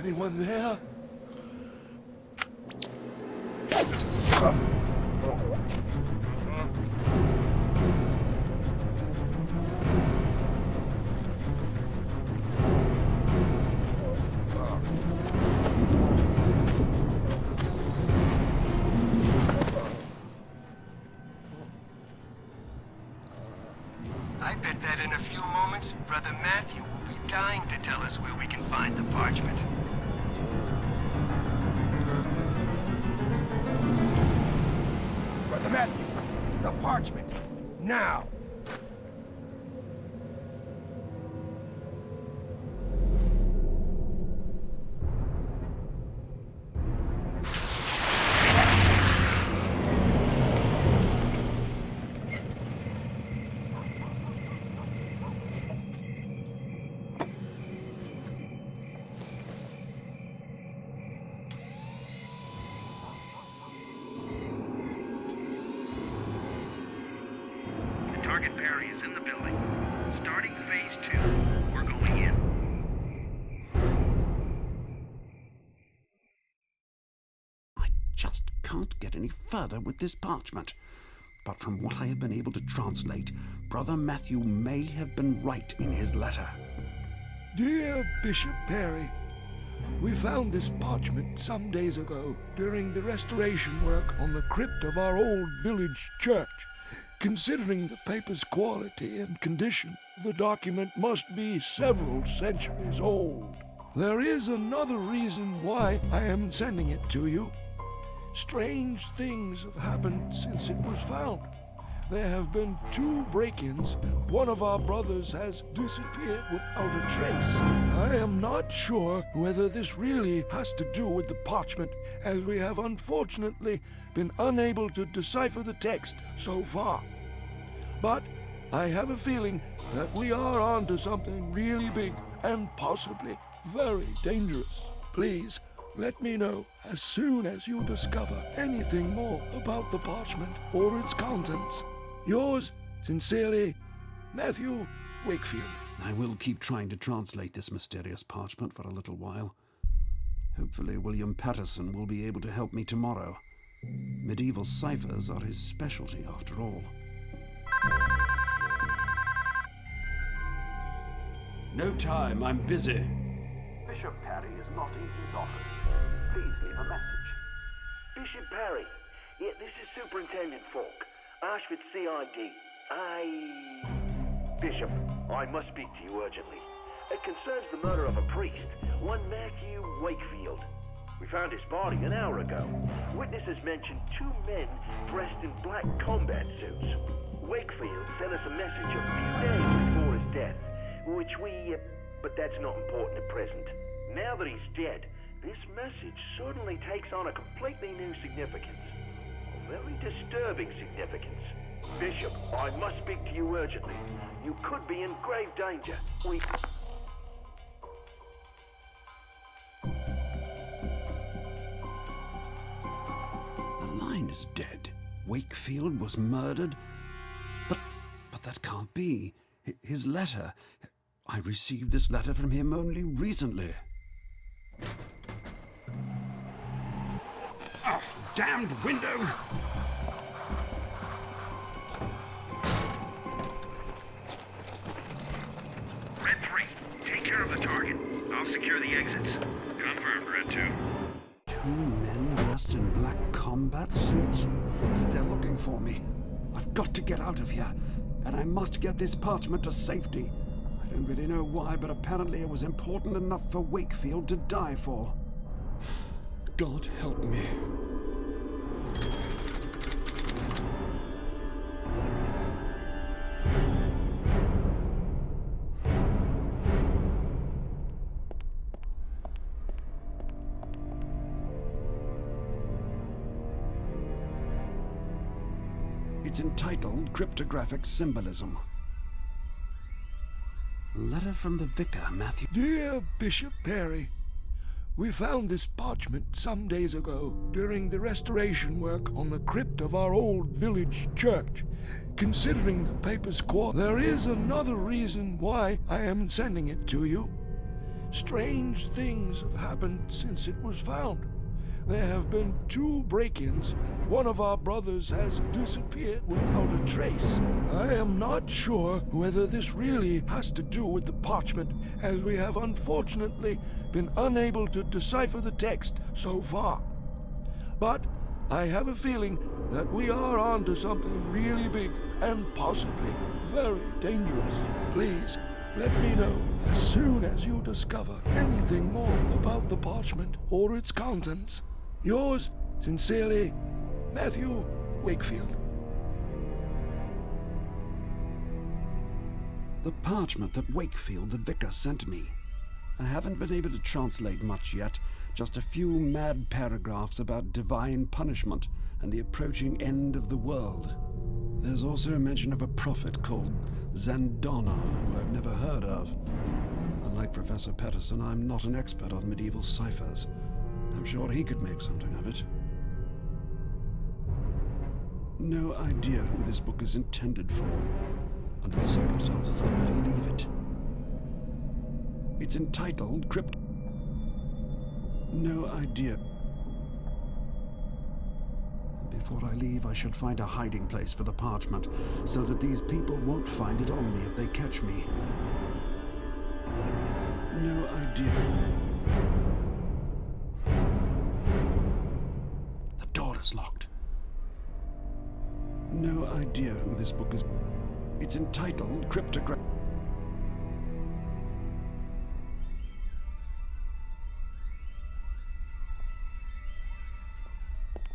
Anyone there? I bet that in a few moments, Brother Matthew will be dying to tell us where we can find the parchment. Brother Matthew, the parchment, now! Target Perry is in the building. Starting phase 2. We're going in. I just can't get any further with this parchment. But from what I have been able to translate, Brother Matthew may have been right in his letter. Dear Bishop Perry, we found this parchment some days ago during the restoration work on the crypt of our old village church. Considering the paper's quality and condition, the document must be several centuries old. There is another reason why I am sending it to you. Strange things have happened since it was found. There have been 2 break-ins. One of our brothers has disappeared without a trace. I am not sure whether this really has to do with the parchment, as we have unfortunately been unable to decipher the text so far. But I have a feeling that we are on to something really big and possibly very dangerous. Please let me know as soon as you discover anything more about the parchment or its contents. Yours sincerely, Matthew Wakefield. I will keep trying to translate this mysterious parchment for a little while. Hopefully William Patterson will be able to help me tomorrow. Medieval ciphers are his specialty, after all. No time, I'm busy. Bishop Perry is not in his office. Please leave a message. Bishop Perry, yeah, this is Superintendent Falk, Ashford CID. Bishop, I must speak to you urgently. It concerns the murder of a priest, one Matthew Wakefield. We found his body an hour ago. Witnesses mentioned 2 men dressed in black combat suits. Wakefield sent us a message a few days before his death, which but that's not important at present. Now that he's dead, this message suddenly takes on a completely new significance. A very disturbing significance. Bishop, I must speak to you urgently. You could be in grave danger. The line is dead. Wakefield was murdered? But that can't be. His letter. I received this letter from him only recently. Oh, damned window! Red 3, take care of the target. I'll secure the exits. Confirmed, Red 2. 2 men dressed in black combat suits? They're looking for me. I've got to get out of here, and I must get this parchment to safety. I don't really know why, but apparently it was important enough for Wakefield to die for. God help me. It's entitled Cryptographic Symbolism. Letter from the vicar, Matthew. Dear Bishop Perry, we found this parchment some days ago during the restoration work on the crypt of our old village church. Considering the paper's quality, there is another reason why I am sending it to you. strange things have happened since it was found. There have been 2 break-ins. One of our brothers has disappeared without a trace. I am not sure whether this really has to do with the parchment, as we have unfortunately been unable to decipher the text so far. But I have a feeling that we are onto something really big and possibly very dangerous. Please, let me know as soon as you discover anything more about the parchment or its contents. Yours sincerely, Matthew Wakefield. The parchment that Wakefield the vicar sent me. I haven't been able to translate much yet, just a few mad paragraphs about divine punishment and the approaching end of the world. There's also a mention of a prophet called Zandona, who I've never heard of. Unlike Professor Patterson, I'm not an expert on medieval ciphers. I'm sure he could make something of it. No idea who this book is intended for. Under the circumstances, I'd better leave it. It's entitled Crypt... No idea. Before I leave, I should find a hiding place for the parchment, so that these people won't find it on me if they catch me. No idea. The door is locked. No idea who this book is. It's entitled Cryptogram.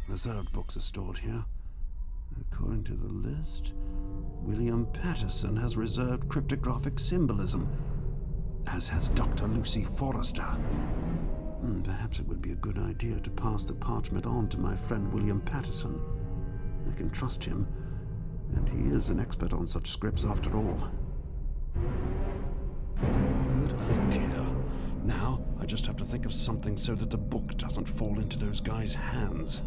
Reserved books are stored here. According to the list, William Patterson has reserved cryptographic symbolism, as has Dr. Lucy Forrester. Perhaps it would be a good idea to pass the parchment on to my friend William Patterson. I can trust him, and he is an expert on such scripts after all. Good idea. Now, I just have to think of something so that the book doesn't fall into those guys' hands.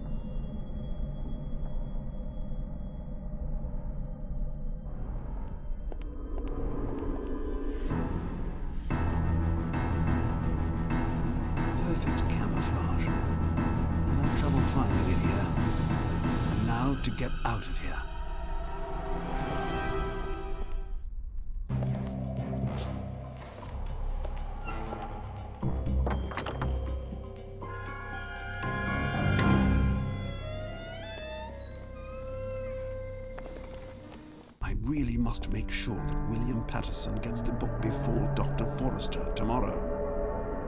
Perfect camouflage. I'll have trouble finding it here. And now to get out of here. I really must make sure that William Patterson gets the book before Dr. Forrester tomorrow.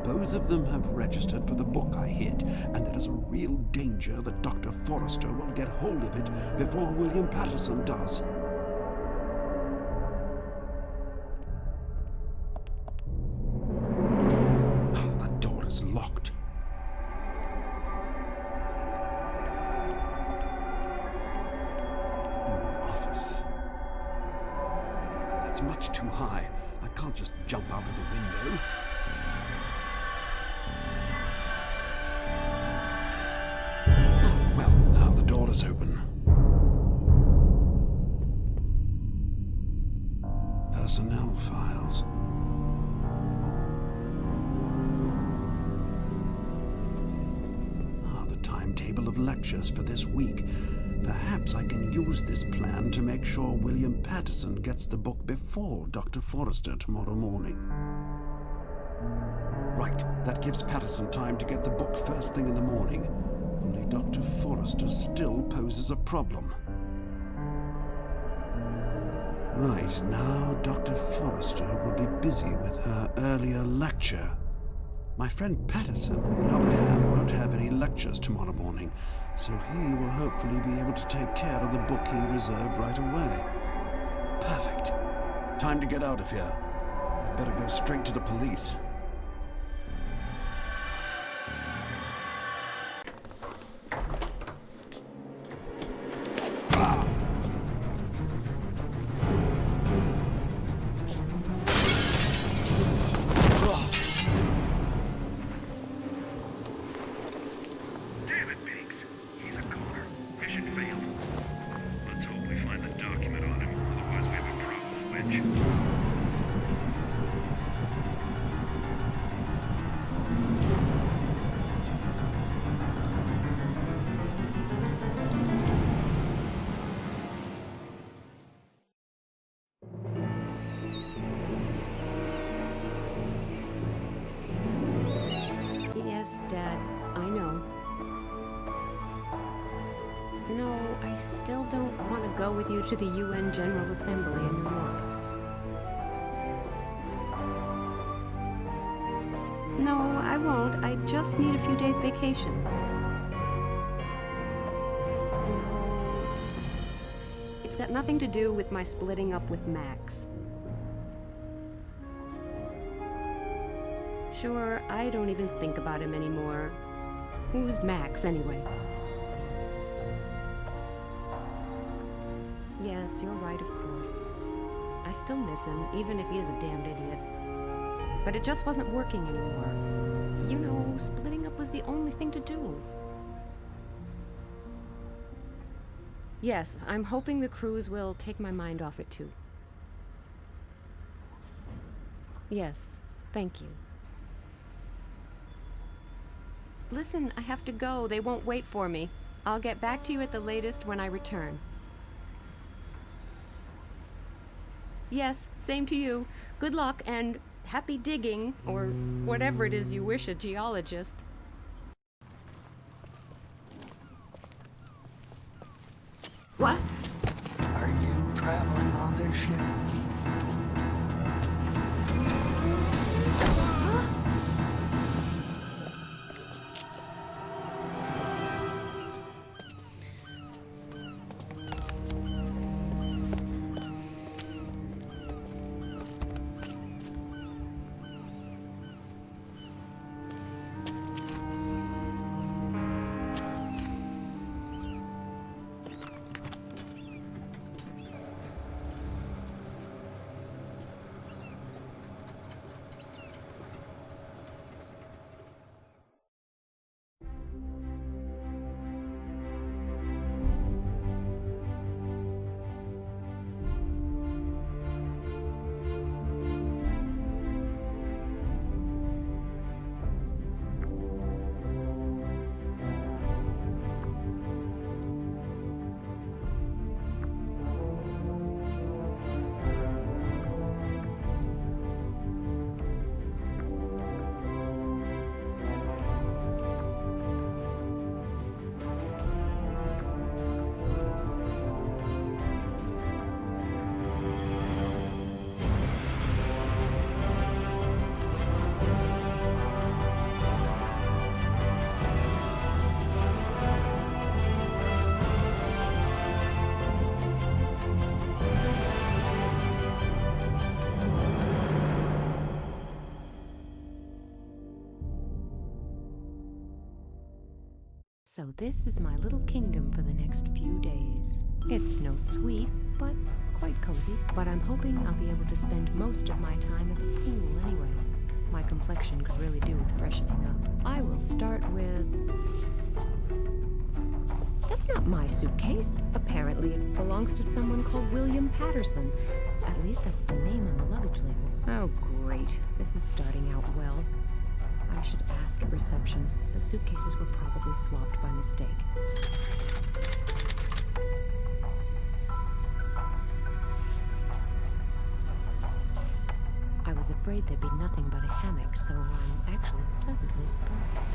Both of them have registered for the book I hid, and there is a real danger that Dr. Forrester will get hold of it before William Patterson does. The door is locked. Office. That's much too high. I can't just jump out of the window. Well, now the door is open. Personnel files. The timetable of lectures for this week. Perhaps I can use this plan to make sure William Patterson gets the book before Dr. Forrester tomorrow morning. Right, that gives Patterson time to get the book first thing in the morning. Only Dr. Forrester still poses a problem. Right, now Dr. Forrester will be busy with her earlier lecture. My friend Patterson, on the other hand, won't have any lectures tomorrow morning, so he will hopefully be able to take care of the book he reserved right away. Perfect. Time to get out of here. I'd better go straight to the police. still don't want to go with you to the UN General Assembly in New York. No, I won't. I just need a few days vacation. No. It's got nothing to do with my splitting up with Max. Sure, I don't even think about him anymore. Who's Max, anyway? Yes, you're right, of course. I still miss him, even if he is a damned idiot. But it just wasn't working anymore. You know, splitting up was the only thing to do. Yes, I'm hoping the cruise will take my mind off it too. Yes, thank you. Listen, I have to go. They won't wait for me. I'll get back to you at the latest when I return. Yes, same to you. Good luck and happy digging, or whatever it is you wish a geologist. What? Are you traveling on this ship? So this is my little kingdom for the next few days. It's no suite, but quite cozy. But I'm hoping I'll be able to spend most of my time at the pool anyway. My complexion could really do with freshening up. I will start with... That's not my suitcase. Apparently it belongs to someone called William Patterson. At least that's the name on the luggage label. Oh, great. This is starting out well. I should ask at reception. The suitcases were probably swapped by mistake. I was afraid there'd be nothing but a hammock, so I'm actually pleasantly surprised.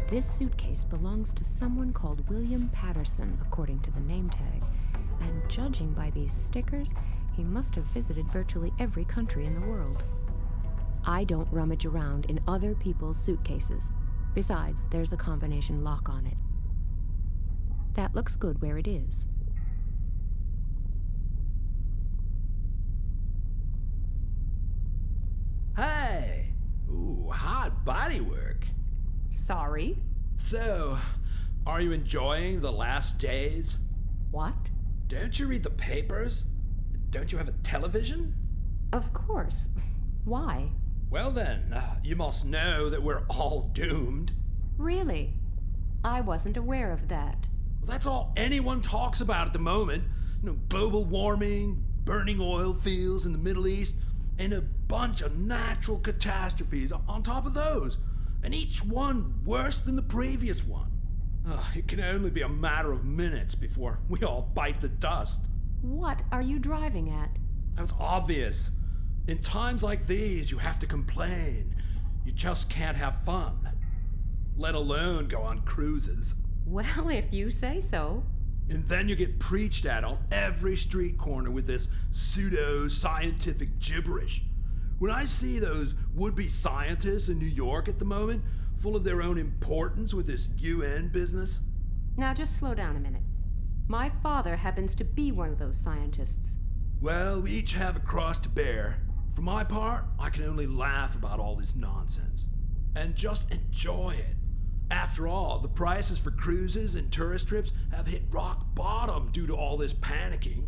This suitcase belongs to someone called William Patterson, according to the name tag. And judging by these stickers, he must have visited virtually every country in the world. I don't rummage around in other people's suitcases. Besides, there's a combination lock on it. That looks good where it is. Hey! Ooh, hot body work. Sorry? So, are you enjoying the last days? What? Don't you read the papers? Don't you have a television? Of course. Why? Well then, you must know that we're all doomed. Really? I wasn't aware of that. Well, that's all anyone talks about at the moment. Global warming, burning oil fields in the Middle East, and a bunch of natural catastrophes on top of those. And each one worse than the previous one. It can only be a matter of minutes before we all bite the dust. What are you driving at? That's obvious. In times like these, you have to complain. You just can't have fun. Let alone go on cruises. Well, if you say so. And then you get preached at on every street corner with this pseudo-scientific gibberish. When I see those would-be scientists in New York at the moment, full of their own importance with this UN business. Now just slow down a minute. My father happens to be one of those scientists. Well, we each have a cross to bear. For my part, I can only laugh about all this nonsense. And just enjoy it. After all, the prices for cruises and tourist trips have hit rock bottom due to all this panicking.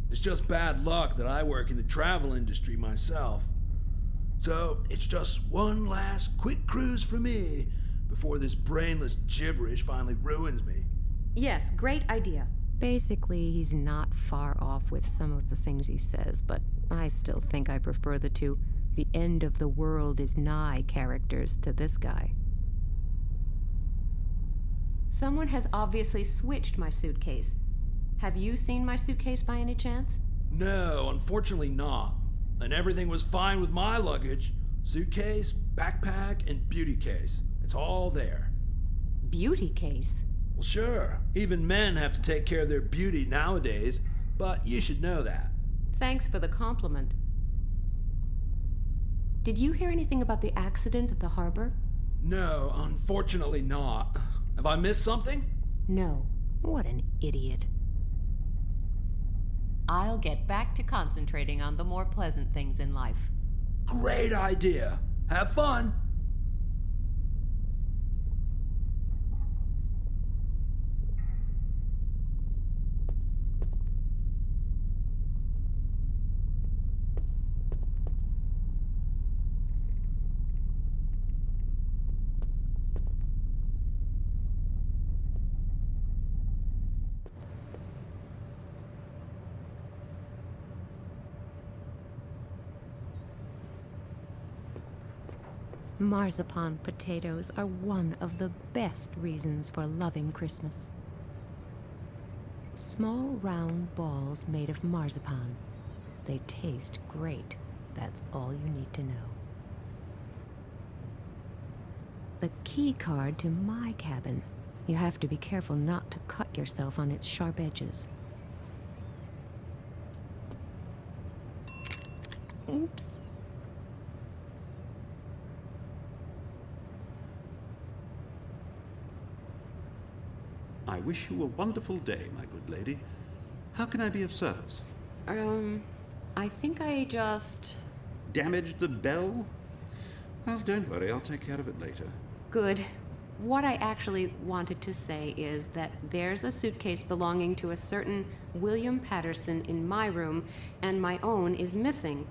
It's just bad luck that I work in the travel industry myself. So it's just one last quick cruise for me before this brainless gibberish finally ruins me. Yes, great idea. Basically, he's not far off with some of the things he says, but I still think I prefer the two "the end of the world is nigh" characters to this guy. Someone has obviously switched my suitcase. Have you seen my suitcase by any chance? No, unfortunately not. And everything was fine with my luggage. Suitcase, backpack, and beauty case. It's all there. Beauty case? Well, sure. Even men have to take care of their beauty nowadays, but you should know that. Thanks for the compliment. Did you hear anything about the accident at the harbor? No, unfortunately not. Have I missed something? No. What an idiot. I'll get back to concentrating on the more pleasant things in life. Great idea. Have fun. Marzipan potatoes are one of the best reasons for loving Christmas. Small round balls made of marzipan. They taste great. That's all you need to know. The key card to my cabin. You have to be careful not to cut yourself on its sharp edges. Oops. I wish you a wonderful day, my good lady. How can I be of service? I think I just... Damaged the bell? Well, don't worry, I'll take care of it later. Good. What I actually wanted to say is that there's a suitcase belonging to a certain William Patterson in my room, and my own is missing.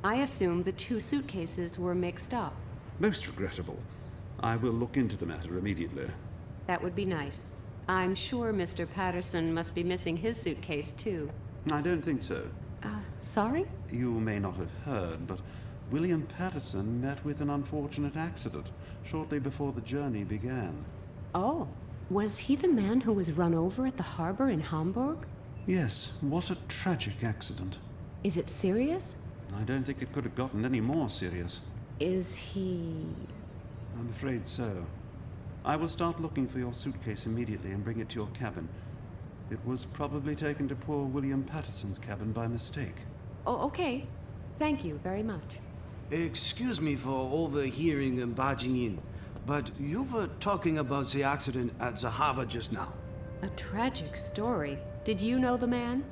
I assume the two suitcases were mixed up. Most regrettable. I will look into the matter immediately. That would be nice. I'm sure Mr. Patterson must be missing his suitcase, too. I don't think so. Sorry? You may not have heard, but William Patterson met with an unfortunate accident shortly before the journey began. Oh, was he the man who was run over at the harbor in Hamburg? Yes, what a tragic accident. Is it serious? I don't think it could have gotten any more serious. Is he... I'm afraid so. I will start looking for your suitcase immediately and bring it to your cabin. It was probably taken to poor William Patterson's cabin by mistake. Oh, okay. Thank you very much. Excuse me for overhearing and barging in, but you were talking about the accident at the harbor just now. A tragic story. Did you know the man?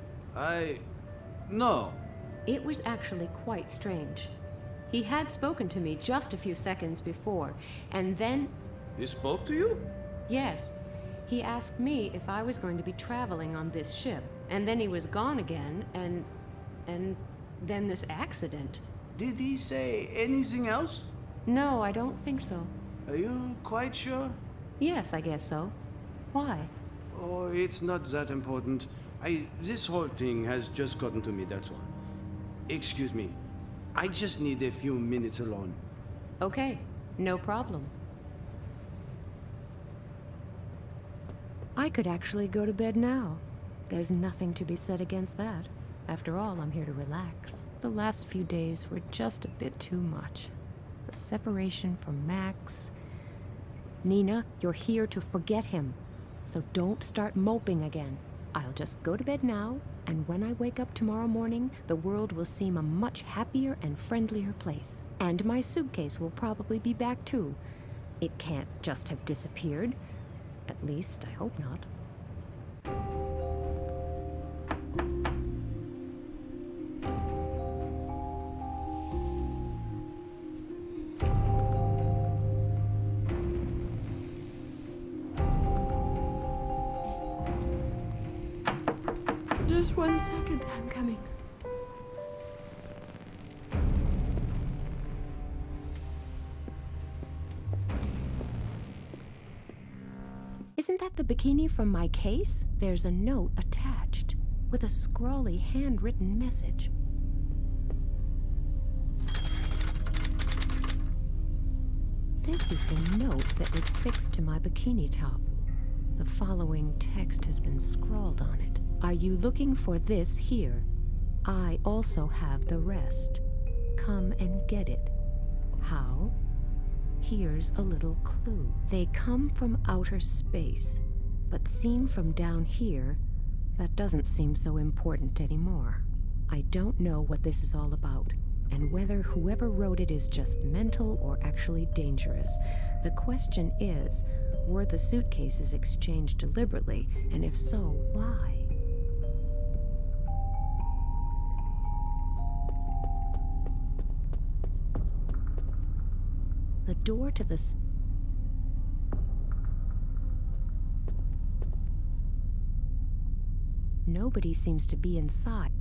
No. It was actually quite strange. He had spoken to me just a few seconds before, and then... He spoke to you? Yes. He asked me if I was going to be traveling on this ship, and then he was gone again, and then this accident. Did he say anything else? No, I don't think so. Are you quite sure? Yes, I guess so. Why? Oh, it's not that important. This whole thing has just gotten to me, that's all. Excuse me. I just need a few minutes alone. Okay, no problem. I could actually go to bed now. There's nothing to be said against that. After all, I'm here to relax. The last few days were just a bit too much. The separation from Max. Nina, you're here to forget him. So don't start moping again. I'll just go to bed now, and when I wake up tomorrow morning, the world will seem a much happier and friendlier place. And my suitcase will probably be back too. It can't just have disappeared. At least, I hope not. Just 1 second, I'm coming. Isn't that the bikini from my case? There's a note attached with a scrawly handwritten message. This is the note that was fixed to my bikini top. The following text has been scrawled on it. Are you looking for this here? I also have the rest. Come and get it. How? Here's a little clue. They come from outer space, but seen from down here, that doesn't seem so important anymore. I don't know what this is all about, and whether whoever wrote it is just mental or actually dangerous. The question is, were the suitcases exchanged deliberately, and if so, why? The door to the... Nobody seems to be inside.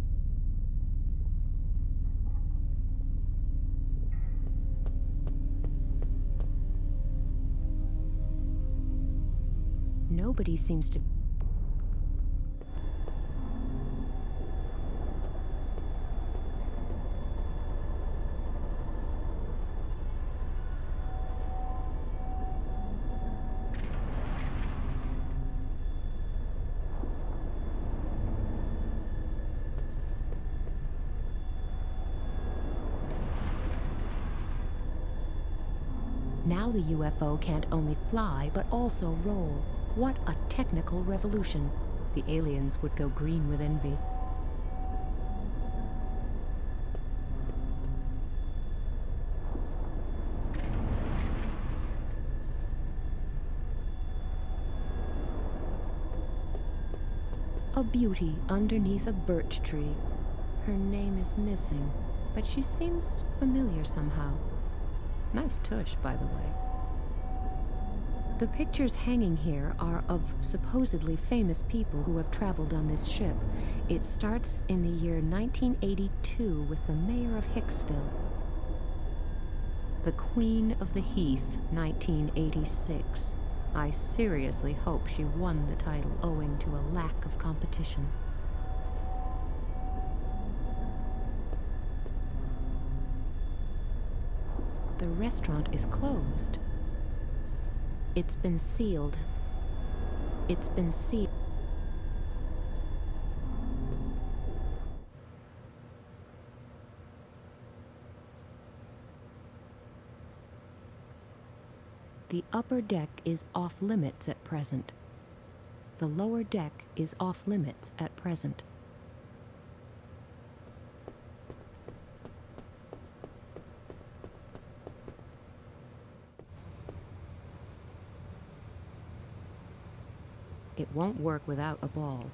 Nobody seems to... Now the UFO can't only fly, but also roll. What a technical revolution. The aliens would go green with envy. A beauty underneath a birch tree. Her name is missing, but she seems familiar somehow. Nice tush, by the way. The pictures hanging here are of supposedly famous people who have traveled on this ship. It starts in the year 1982 with the mayor of Hicksville. The Queen of the Heath, 1986. I seriously hope she won the title owing to a lack of competition. The restaurant is closed. It's been sealed. It's been sealed. The upper deck is off limits at present. The lower deck is off limits at present. It won't work without a ball,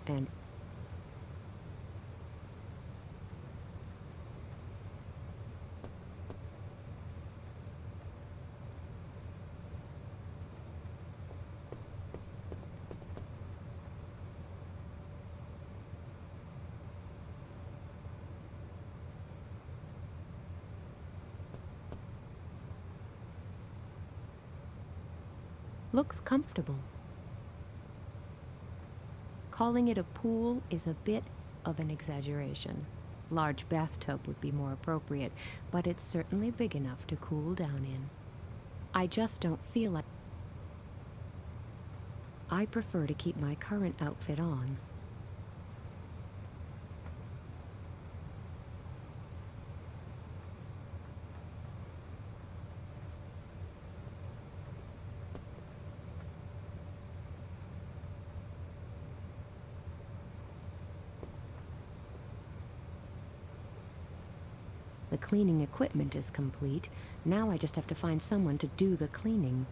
and looks comfortable. Calling it a pool is a bit of an exaggeration. Large bathtub would be more appropriate, but it's certainly big enough to cool down in. I just don't feel like... I prefer to keep my current outfit on. The cleaning equipment is complete. Now I just have to find someone to do the cleaning.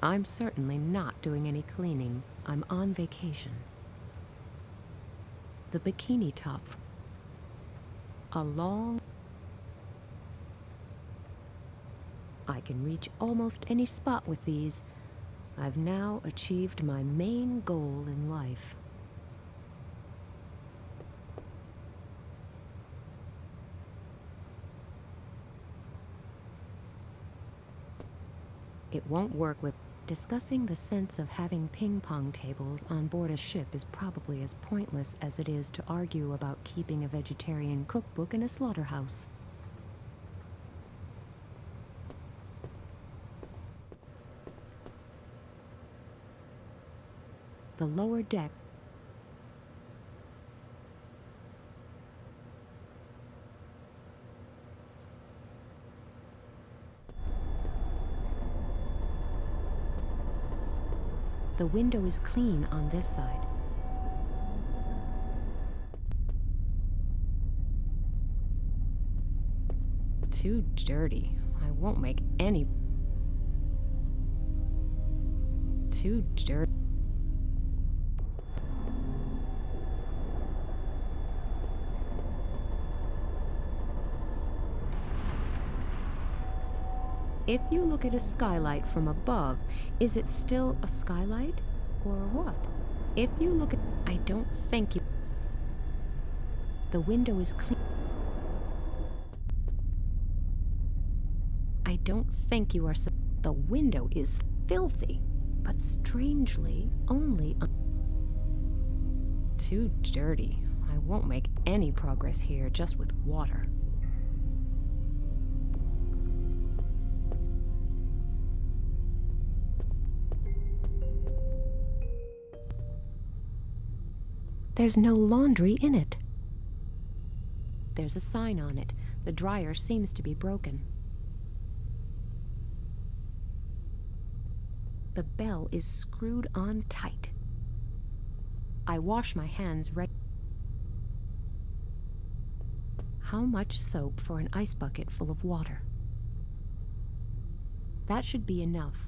I'm certainly not doing any cleaning. I'm on vacation. The bikini top. A long... I can reach almost any spot with these. I've now achieved my main goal in life. It won't work with... Discussing the sense of having ping-pong tables on board a ship is probably as pointless as it is to argue about keeping a vegetarian cookbook in a slaughterhouse. The lower deck. The window is clean on this side. Too dirty. I won't make any... Too dirty. If you look at a skylight from above, is it still a skylight, or what? If you look at... I don't think you... The window is clean. I don't think you are... The window is filthy, but strangely only... Too dirty. I won't make any progress here just with water. There's no laundry in it. There's a sign on it. The dryer seems to be broken. The bell is screwed on tight. I wash my hands How much soap for an ice bucket full of water? That should be enough.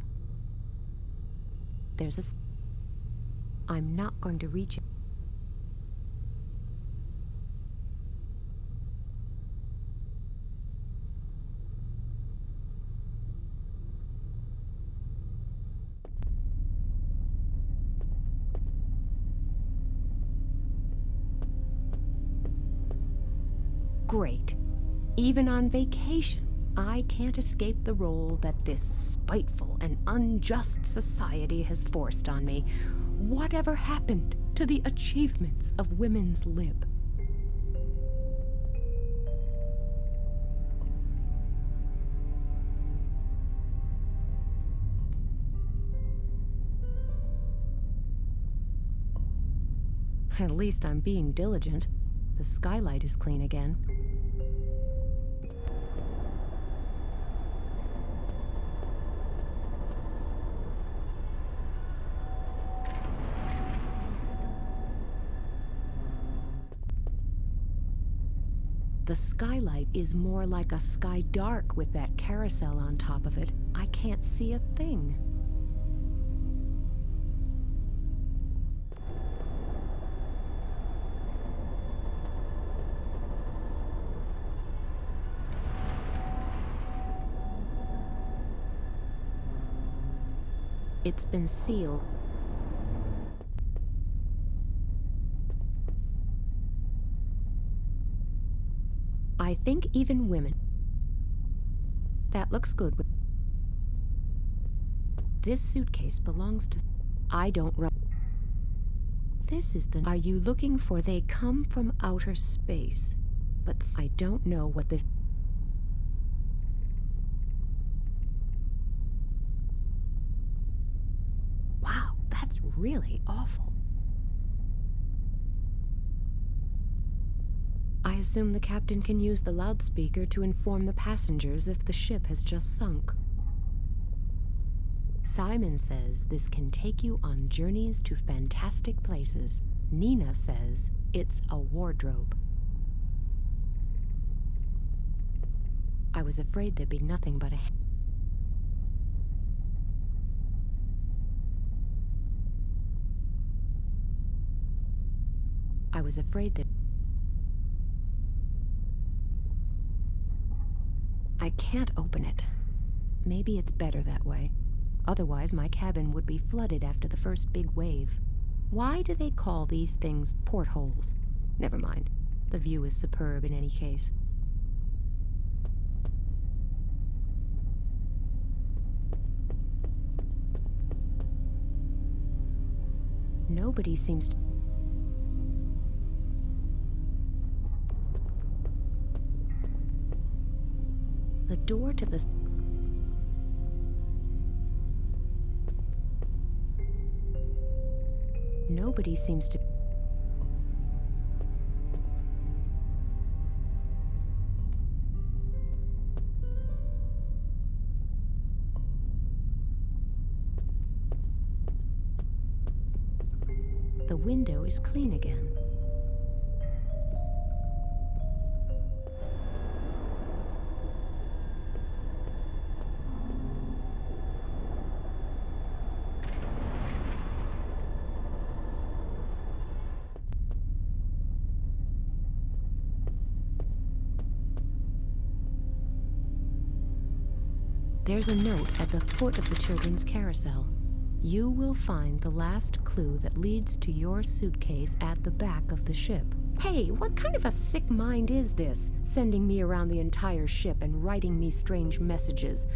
There's a... I'm not going to reach it. Great. Even on vacation, I can't escape the role that this spiteful and unjust society has forced on me. Whatever happened to the achievements of women's lib? At least I'm being diligent. The skylight is clean again. The skylight is more like a sky dark with that carousel on top of it. I can't see a thing. It's been sealed. I think even women. That looks good. This suitcase belongs to... I don't run. This is the... Are you looking for... They come from outer space. But I don't know what this... really awful. I assume the captain can use the loudspeaker to inform the passengers if the ship has just sunk. Simon says this can take you on journeys to fantastic places. Nina says it's a wardrobe. I was afraid there'd be nothing but a... I was afraid that... I can't open it. Maybe it's better that way. Otherwise, my cabin would be flooded after the first big wave. Why do they call these things portholes? Never mind. The view is superb in any case. Nobody seems to... The door to the... Nobody seems to... The window is clean again. There's a note at the foot of the children's carousel. You will find the last clue that leads to your suitcase at the back of the ship. Hey, what kind of a sick mind is this, sending me around the entire ship and writing me strange messages?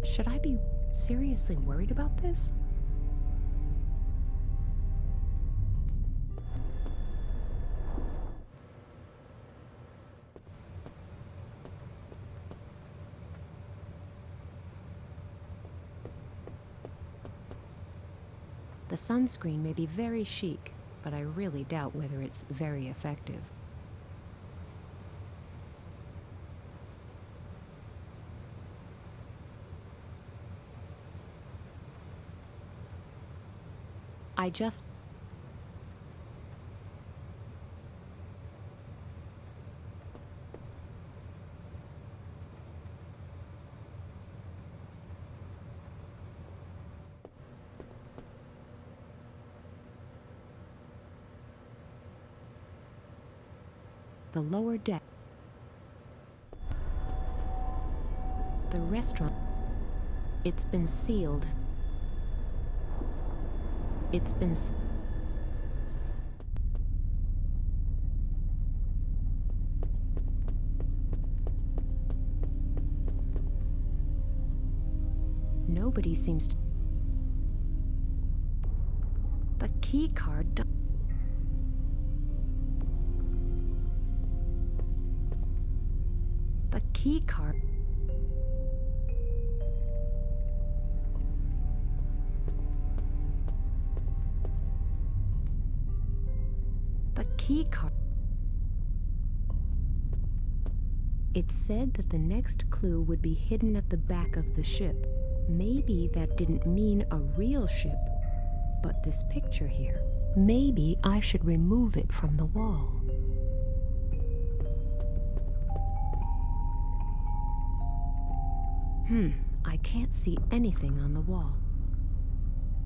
Should I be seriously worried about this? The sunscreen may be very chic, but I really doubt whether it's very effective. I just... The lower deck. The restaurant. It's been sealed. It's been... Nobody seems to... The key card... The key card... The key card... It said that the next clue would be hidden at the back of the ship. Maybe that didn't mean a real ship, but this picture here. Maybe I should remove it from the wall. I can't see anything on the wall.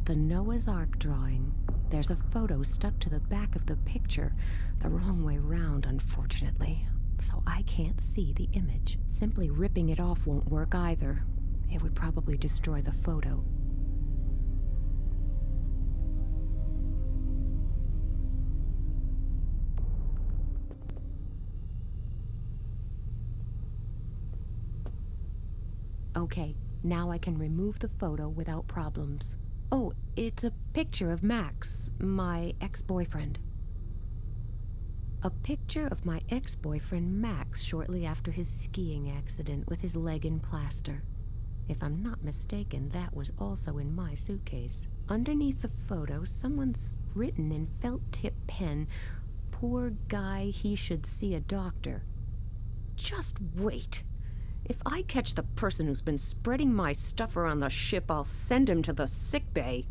The Noah's Ark drawing. There's a photo stuck to the back of the picture, the wrong way round, unfortunately. So I can't see the image. Simply ripping it off won't work either. It would probably destroy the photo. Okay, now I can remove the photo without problems. Oh, it's a picture of Max, my ex-boyfriend. A picture of my ex-boyfriend Max shortly after his skiing accident with his leg in plaster. If I'm not mistaken, that was also in my suitcase. Underneath the photo, someone's written in felt-tip pen, "Poor guy, he should see a doctor." Just wait. If I catch the person who's been spreading my stuff around the ship, I'll send him to the sick bay.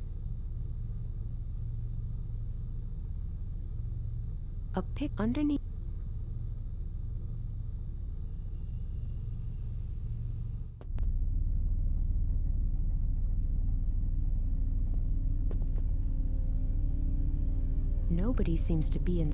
A pic underneath. Nobody seems to be in.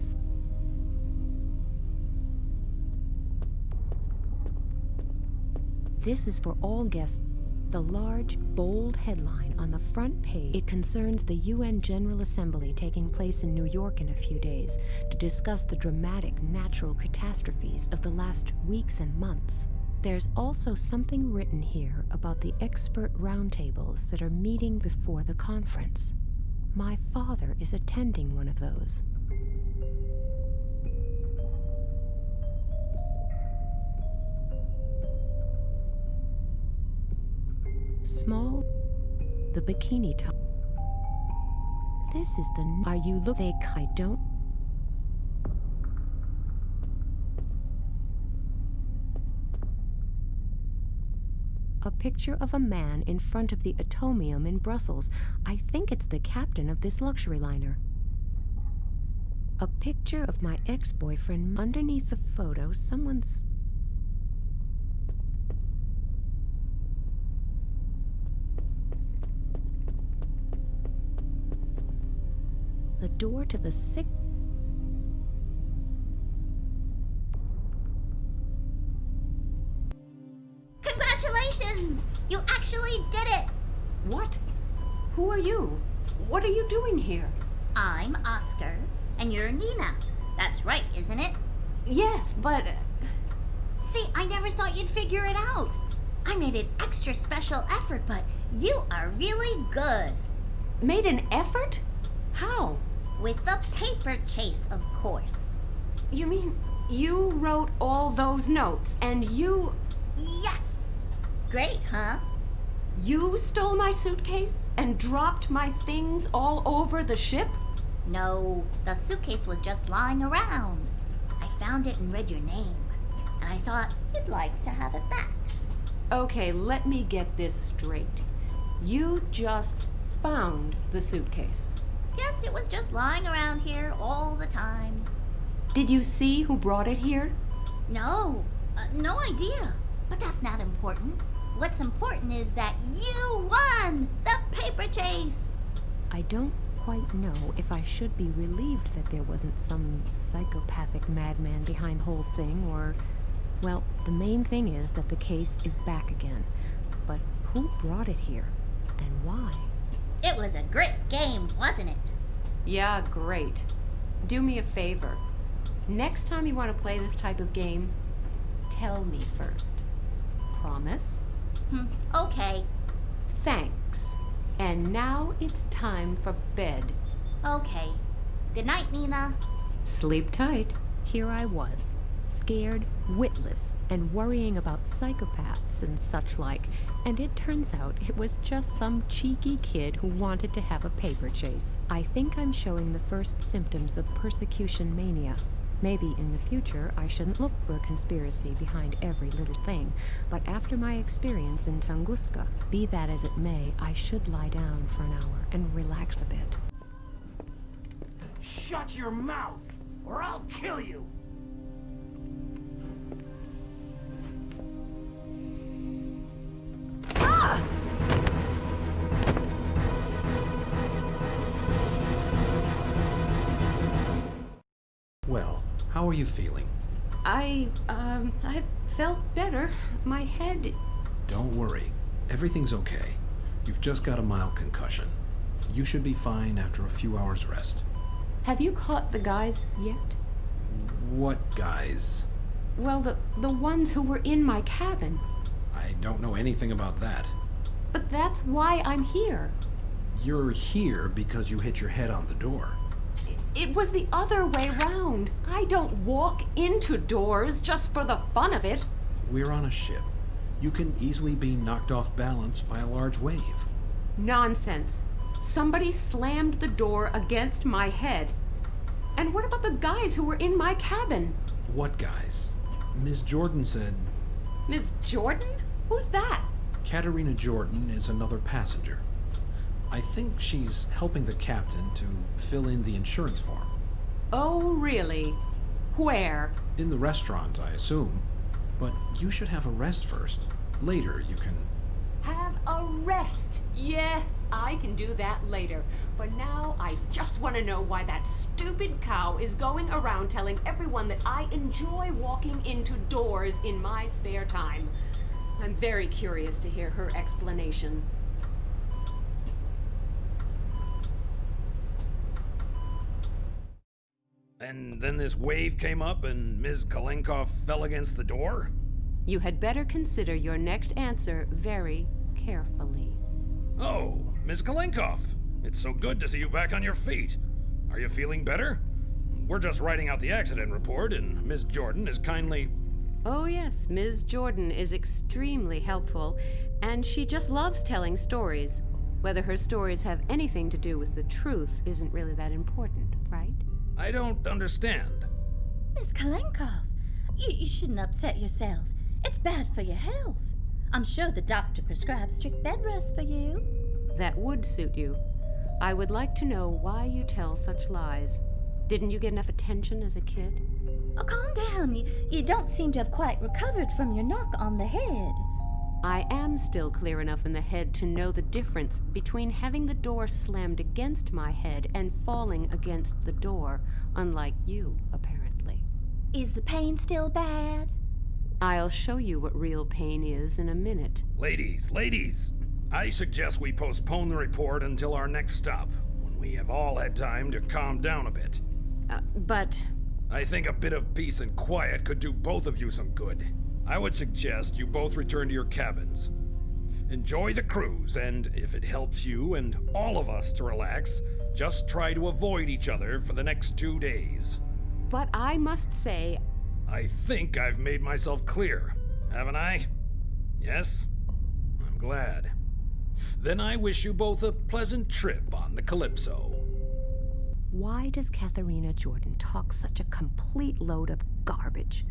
This is for all guests. The large, bold headline on the front page. It concerns the UN General Assembly taking place in New York in a few days to discuss the dramatic natural catastrophes of the last weeks and months. There's also something written here about the expert roundtables that are meeting before the conference. My father is attending one of those. Small, the bikini top. This is the. Are you fake? I don't. A picture of a man in front of the Atomium in Brussels. I think it's the captain of this luxury liner. A picture of my ex-boyfriend. Underneath the photo, someone's. The door to the sick. Congratulations! You actually did it! What? Who are you? What are you doing here? I'm Oscar, and you're Nina. That's right, isn't it? Yes, but. See, I never thought you'd figure it out. I made an extra special effort, but you are really good. Made an effort? How? With the paper chase, of course. You mean you wrote all those notes and you. Yes! Great, huh? You stole my suitcase and dropped my things all over the ship? No, the suitcase was just lying around. I found it and read your name, and I thought you'd like to have it back. Okay, let me get this straight. You just found the suitcase. Yes, it was just lying around here all the time. Did you see who brought it here? No, no idea. But that's not important. What's important is that you won the paper chase. I don't quite know if I should be relieved that there wasn't some psychopathic madman behind the whole thing, or... Well, the main thing is that the case is back again. But who brought it here? And why? It was a great game, wasn't it? Yeah, great. Do me a favor. Next time you want to play this type of game, tell me first. Promise? Okay. Thanks. And now it's time for bed. Okay. Good night, Nina. Sleep tight. Here I was, scared, witless, and worrying about psychopaths and such like, and it turns out it was just some cheeky kid who wanted to have a paper chase. I think I'm showing the first symptoms of persecution mania. Maybe in the future I shouldn't look for a conspiracy behind every little thing, but after my experience in Tunguska, be that as it may, I should lie down for an hour and relax a bit. Shut your mouth, or I'll kill you! Well, how are you feeling? I felt better. My head... Don't worry. Everything's okay. You've just got a mild concussion. You should be fine after a few hours rest. Have you caught the guys yet? What guys? Well, the ones who were in my cabin. I don't know anything about that. But that's why I'm here. You're here because you hit your head on the door. It was the other way round. I don't walk into doors just for the fun of it. We're on a ship. You can easily be knocked off balance by a large wave. Nonsense. Somebody slammed the door against my head. And what about the guys who were in my cabin? What guys? Miss Jordan said... Miss Jordan? Who's that? Katerina Jordan is another passenger. I think she's helping the captain to fill in the insurance form. Oh, really? Where? In the restaurant, I assume. But you should have a rest first. Later, you can... Have a rest. Yes, I can do that later. But now I just want to know why that stupid cow is going around telling everyone that I enjoy walking into doors in my spare time. I'm very curious to hear her explanation. And then this wave came up and Ms. Kalenkov fell against the door? You had better consider your next answer very carefully. Oh, Ms. Kalenkov. It's so good to see you back on your feet. Are you feeling better? We're just writing out the accident report, and Miss Jordan is kindly... Oh yes, Ms. Jordan is extremely helpful, and she just loves telling stories. Whether her stories have anything to do with the truth isn't really that important, right? I don't understand. Miss Kalenkov, you shouldn't upset yourself. It's bad for your health. I'm sure the doctor prescribed strict bed rest for you. That would suit you. I would like to know why you tell such lies. Didn't you get enough attention as a kid? Oh, calm down. You don't seem to have quite recovered from your knock on the head. I am still clear enough in the head to know the difference between having the door slammed against my head and falling against the door, unlike you, apparently. Is the pain still bad? I'll show you what real pain is in a minute. Ladies, I suggest we postpone the report until our next stop, when we have all had time to calm down a bit. But... I think a bit of peace and quiet could do both of you some good. I would suggest you both return to your cabins. Enjoy the cruise, and if it helps you and all of us to relax, just try to avoid each other for the next 2 days. But I must say... I think I've made myself clear, haven't I? Yes? I'm glad. Then I wish you both a pleasant trip on the Calypso. Why does Katharina Jordan talk such a complete load of garbage?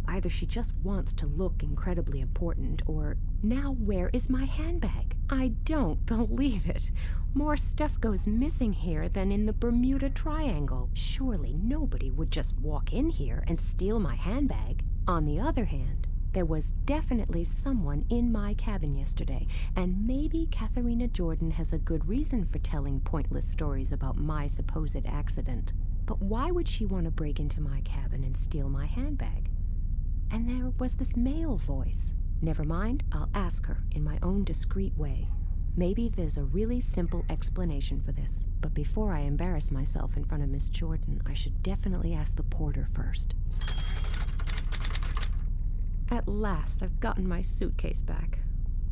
Either she just wants to look incredibly important, or now where is my handbag? I don't believe it. More stuff goes missing here than in the Bermuda Triangle. Surely nobody would just walk in here and steal my handbag. On the other hand, there was definitely someone in my cabin yesterday, and maybe Katharina Jordan has a good reason for telling pointless stories about my supposed accident. But why would she want to break into my cabin and steal my handbag? And there was this male voice. Never mind, I'll ask her in my own discreet way. Maybe there's a really simple explanation for this. But before I embarrass myself in front of Miss Jordan, I should definitely ask the porter first. At last, I've gotten my suitcase back.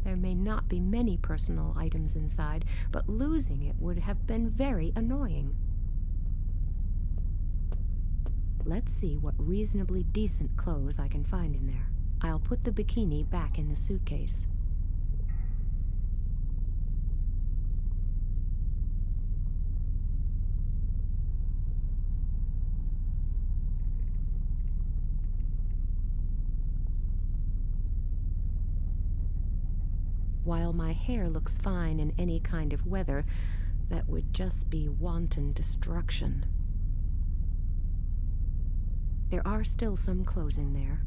There may not be many personal items inside, but losing it would have been very annoying. Let's see what reasonably decent clothes I can find in there. I'll put the bikini back in the suitcase. While my hair looks fine in any kind of weather, that would just be wanton destruction. There are still some clothes in there.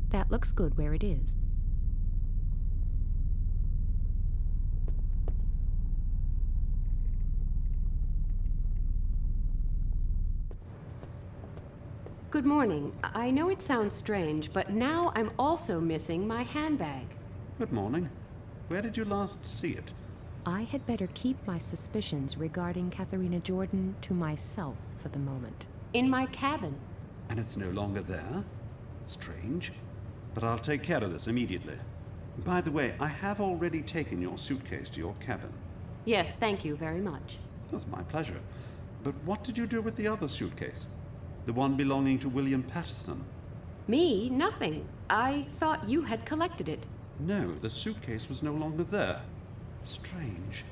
That looks good where it is. Good morning. I know it sounds strange, but now I'm also missing my handbag. Good morning. Where did you last see it? I had better keep my suspicions regarding Katharina Jordan to myself for the moment. In my cabin. And it's no longer there? Strange. But I'll take care of this immediately. By the way, I have already taken your suitcase to your cabin. Yes, thank you very much. That's my pleasure. But what did you do with the other suitcase? The one belonging to William Patterson? Me? Nothing. I thought you had collected it. No, the suitcase was no longer there. Strange.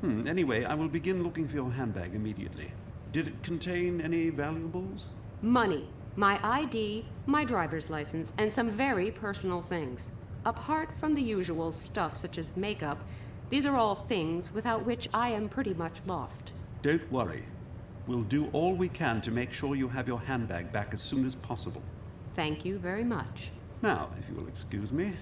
Anyway, I will begin looking for your handbag immediately. Did it contain any valuables? Money, my ID, my driver's license, and some very personal things. Apart from the usual stuff such as makeup, these are all things without which I am pretty much lost. Don't worry. We'll do all we can to make sure you have your handbag back as soon as possible. Thank you very much. Now, if you will excuse me.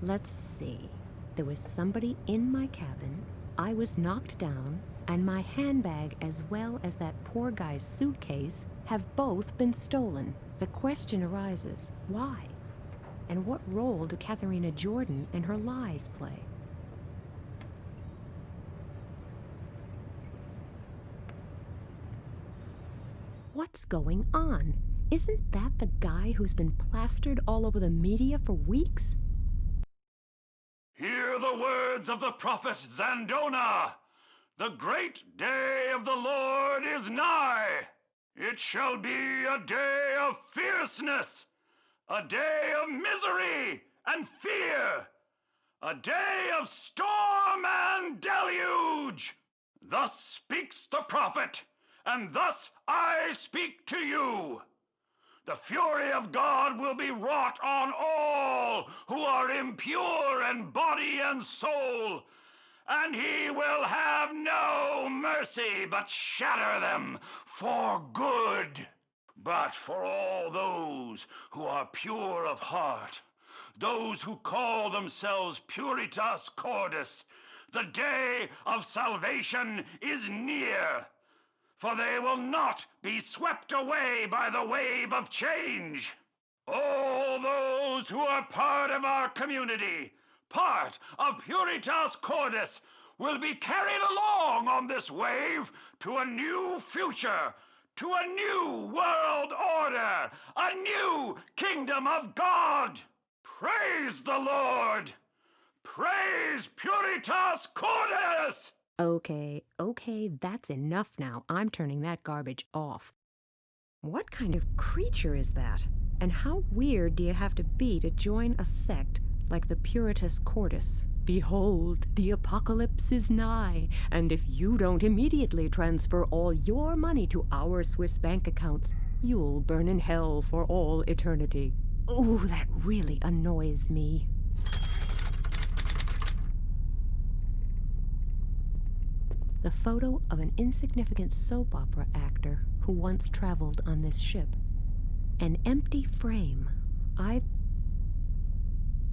Let's see. There was somebody in my cabin, I was knocked down, and my handbag as well as that poor guy's suitcase have both been stolen. The question arises, why? And what role do Katharina Jordan and her lies play? What's going on? Isn't that the guy who's been plastered all over the media for weeks? Hear the words of the prophet Zandona. The great day of the Lord is nigh. It shall be a day of fierceness, a day of misery and fear, a day of storm and deluge. Thus speaks the prophet, and thus I speak to you. The fury of God will be wrought on all who are impure in body and soul, and he will have no mercy but shatter them for good. But for all those who are pure of heart, those who call themselves Puritas Cordis, the day of salvation is near. For they will not be swept away by the wave of change. All those who are part of our community, part of Puritas Cordis, will be carried along on this wave to a new future, to a new world order, a new kingdom of God. Praise the Lord! Praise Puritas Cordis! Okay, that's enough now. I'm turning that garbage off. What kind of creature is that? And how weird do you have to be to join a sect like the Puritas Cordis? Behold, the apocalypse is nigh, and if you don't immediately transfer all your money to our Swiss bank accounts, you'll burn in hell for all eternity. Ooh, that really annoys me. The photo of an insignificant soap opera actor who once traveled on this ship. An empty frame.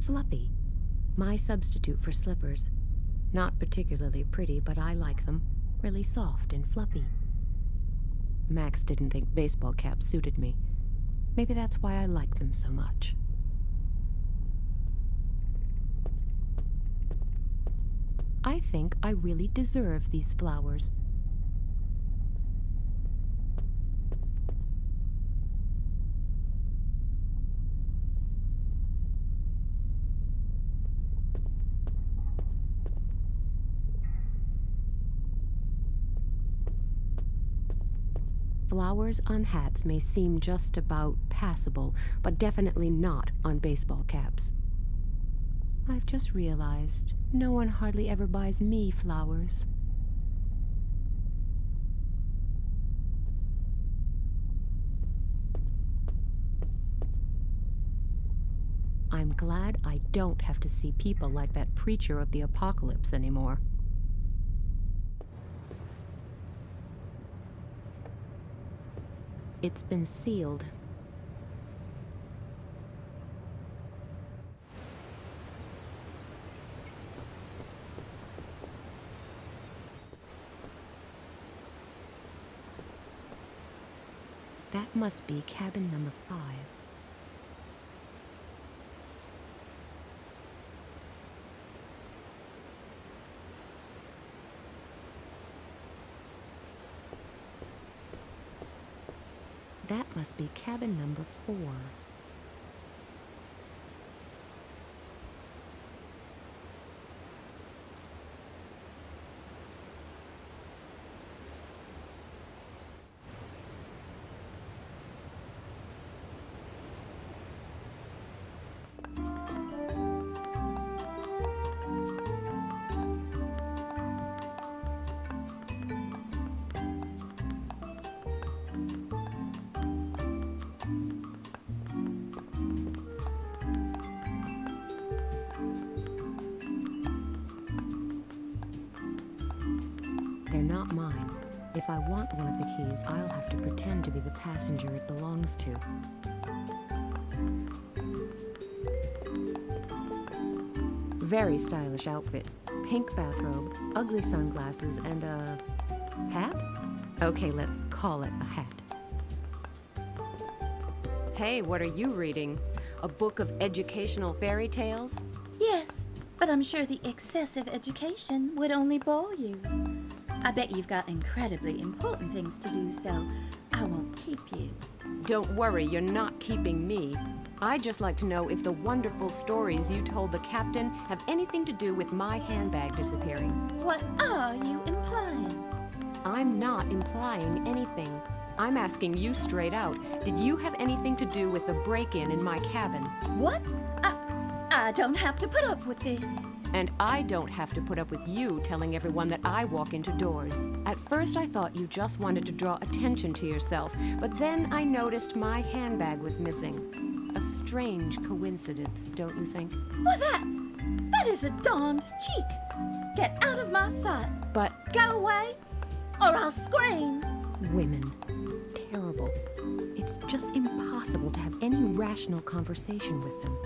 Fluffy. My substitute for slippers. Not particularly pretty, but I like them. Really soft and fluffy. Max didn't think baseball caps suited me. Maybe that's why I like them so much. I think I really deserve these flowers. Flowers on hats may seem just about passable, but definitely not on baseball caps. I've just realized no one hardly ever buys me flowers. I'm glad I don't have to see people like that preacher of the apocalypse anymore. It's been sealed. That must be cabin number 5. That must be cabin number 4. If I want one of the keys, I'll have to pretend to be the passenger it belongs to. Very stylish outfit. Pink bathrobe, ugly sunglasses, and a hat? Okay, let's call it a hat. Hey, what are you reading? A book of educational fairy tales? Yes, but I'm sure the excessive education would only bore you. I bet you've got incredibly important things to do, so I won't keep you. Don't worry, you're not keeping me. I'd just like to know if the wonderful stories you told the captain have anything to do with my handbag disappearing. What are you implying? I'm not implying anything. I'm asking you straight out. Did you have anything to do with the break-in in my cabin? What? I don't have to put up with this. And I don't have to put up with you telling everyone that I walk into doors. At first I thought you just wanted to draw attention to yourself, but then I noticed my handbag was missing. A strange coincidence, don't you think? Well, that is a darned cheek. Get out of my sight. But... Go away, or I'll scream. Women. Terrible. It's just impossible to have any rational conversation with them.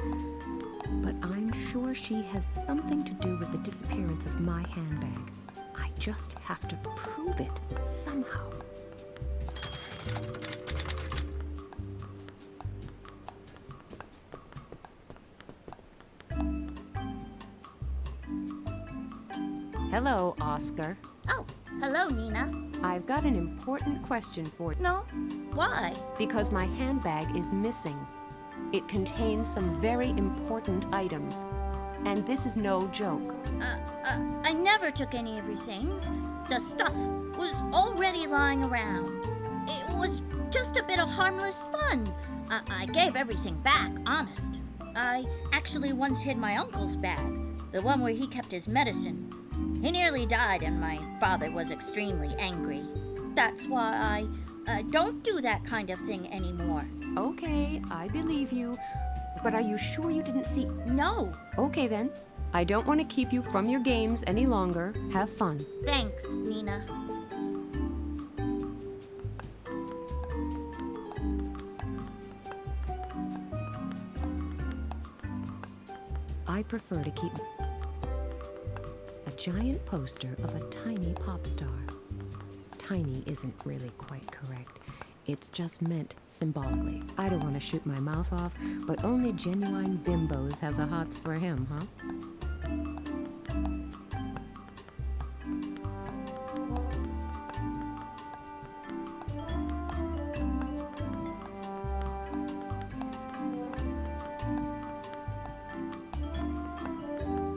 But I'm sure she has something to do with the disappearance of my handbag. I just have to prove it somehow. Hello, Oscar. Oh, hello, Nina. I've got an important question for you. No? Why? Because my handbag is missing. It contains some very important items. And this is no joke. I never took any of your things. The stuff was already lying around. It was just a bit of harmless fun. I gave everything back, honest. I actually once hid my uncle's bag, the one where he kept his medicine. He nearly died and my father was extremely angry. That's why I don't do that kind of thing anymore. Okay, I believe you. But are you sure you didn't see... No. Okay then. I don't want to keep you from your games any longer. Have fun. Thanks, Nina. I prefer to keep a giant poster of a tiny pop star. Tiny isn't really quite correct. It's just meant symbolically. I don't want to shoot my mouth off, but only genuine bimbos have the hots for him, huh?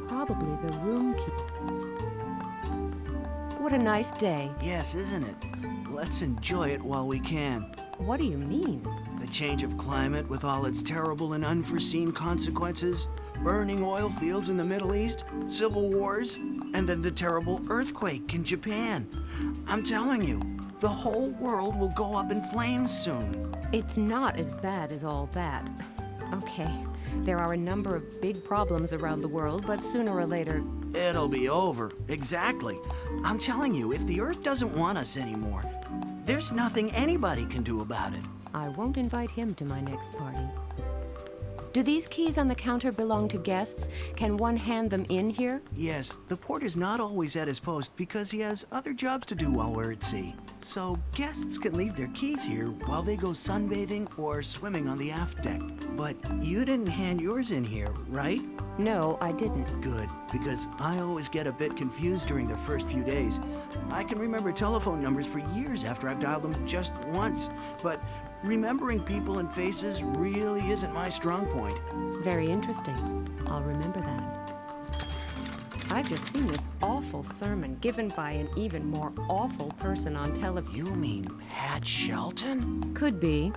Probably the room What a nice day. Yes, isn't it? Let's enjoy it while we can. What do you mean? The change of climate with all its terrible and unforeseen consequences, burning oil fields in the Middle East, civil wars, and then the terrible earthquake in Japan. I'm telling you, the whole world will go up in flames soon. It's not as bad as all that. Okay, there are a number of big problems around the world, but sooner or later... It'll be over. Exactly. I'm telling you, if the Earth doesn't want us anymore, there's nothing anybody can do about it. I won't invite him to my next party. Do these keys on the counter belong to guests? Can one hand them in here? Yes, the porter's not always at his post because he has other jobs to do while we're at sea. So guests can leave their keys here while they go sunbathing or swimming on the aft deck. But you didn't hand yours in here, right? No, I didn't. Good, because I always get a bit confused during the first few days. I can remember telephone numbers for years after I've dialed them just once, but remembering people and faces really isn't my strong point. Very interesting. I'll remember that. I've just seen this awful sermon given by an even more awful person on television. You mean Pat Shelton? Could be.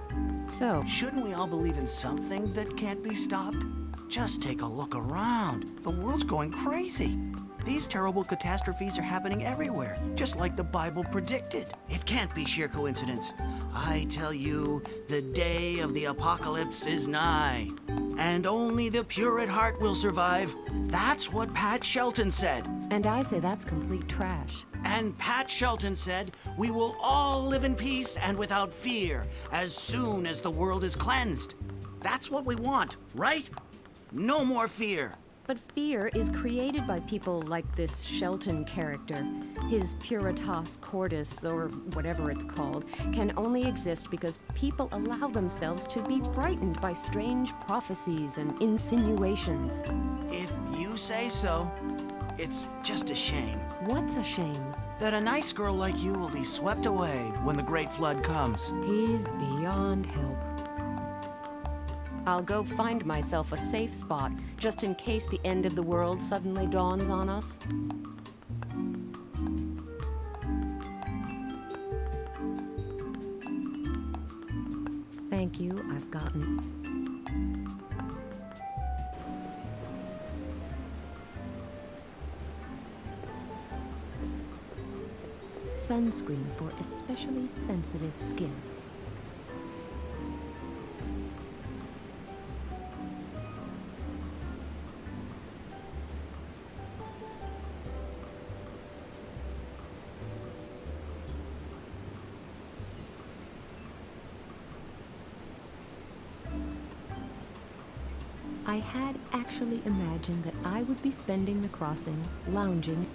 So? Shouldn't we all believe in something that can't be stopped? Just take a look around. The world's going crazy. These terrible catastrophes are happening everywhere, just like the Bible predicted. It can't be sheer coincidence. I tell you, the day of the apocalypse is nigh, and only the pure at heart will survive. That's what Pat Shelton said. And I say that's complete trash. And Pat Shelton said, we will all live in peace and without fear as soon as the world is cleansed. That's what we want, right? No more fear. But fear is created by people like this Shelton character. His Puritas, Cordis, or whatever it's called, can only exist because people allow themselves to be frightened by strange prophecies and insinuations. If you say so, it's just a shame. What's a shame? That a nice girl like you will be swept away when the Great Flood comes. He's beyond help. I'll go find myself a safe spot, just in case the end of the world suddenly dawns on us. Thank you, I've gotten. Sunscreen for especially sensitive skin. I had actually imagined that I would be spending the crossing lounging.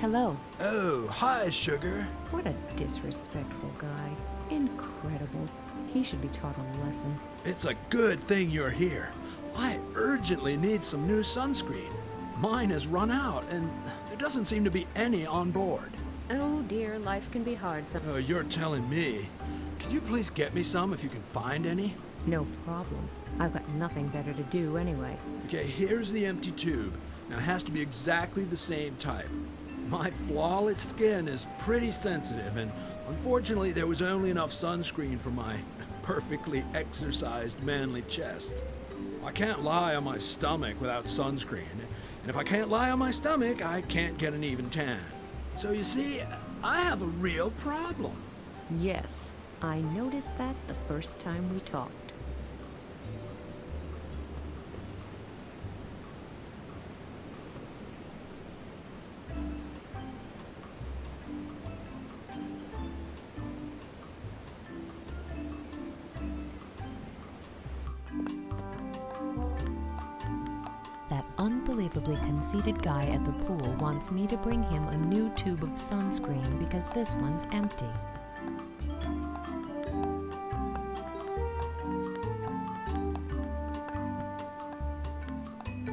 Hello. Oh, hi, sugar. What a disrespectful guy. Incredible. He should be taught a lesson. It's a good thing you're here. I urgently need some new sunscreen. Mine has run out, and there doesn't seem to be any on board. Oh dear, life can be hard sometimes. Oh, you're telling me. Could you please get me some if you can find any? No problem. I've got nothing better to do anyway. Okay, here's the empty tube. Now, it has to be exactly the same type. My flawless skin is pretty sensitive, and unfortunately, there was only enough sunscreen for my perfectly exercised manly chest. I can't lie on my stomach without sunscreen, and if I can't lie on my stomach, I can't get an even tan. So you see, I have a real problem. Yes, I noticed that the first time we talked. That unbelievably conceited guy at the pool wants me to bring him a new tube of sunscreen because this one's empty.